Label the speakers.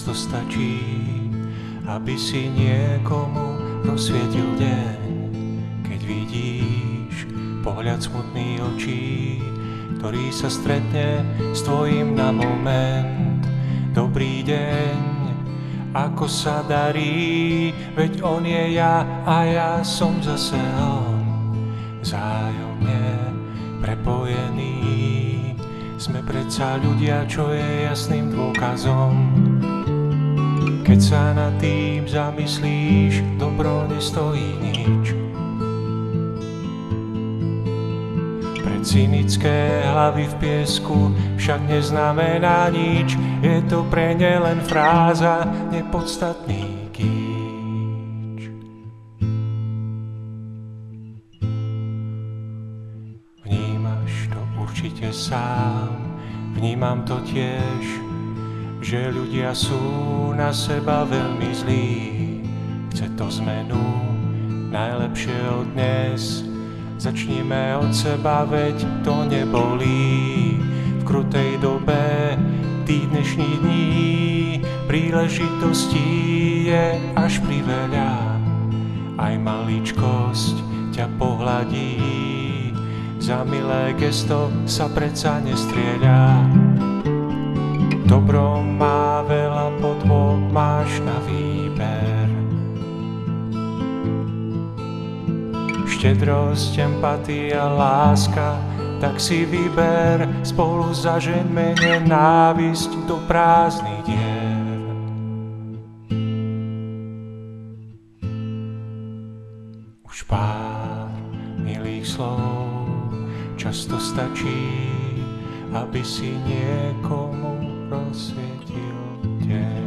Speaker 1: Často stačí, aby si niekomu rozsvietil deň, keď vidíš pohľad smutných očí, ktorý sa stretne s tvojím na moment. Dobrý deň, ako sa darí, veď on je ja a ja som zase on. Vzájomne prepojení sme predsa ľudia, čo je jasným dôkazom. Keď sa nad tým zamyslíš, dobro nestojí nič. Pre cynické hlavy v piesku však neznamená nič. Je to pre ne len fráza, nepodstatný kýč. Vnímaš to určite sám, vnímam to tiež, že ľudia sú na seba veľmi zlí. Chce to zmenu, najlepšie od dnes. Začnime od seba, veď to nebolí. V krutej dobe tých dnešných dní príležitostí je až priveľa. Aj maličkosť ťa pohľadí, za milé gesto sa predsa nestrieľa. Dobro má veľa podôb, máš na výber. Štedrosť, empatia, láska, tak si vyber. Spolu zažeňme nenávisť do prázdnych dier. Už pár milých slov často stačí, aby si niekomu rozsvietil deň.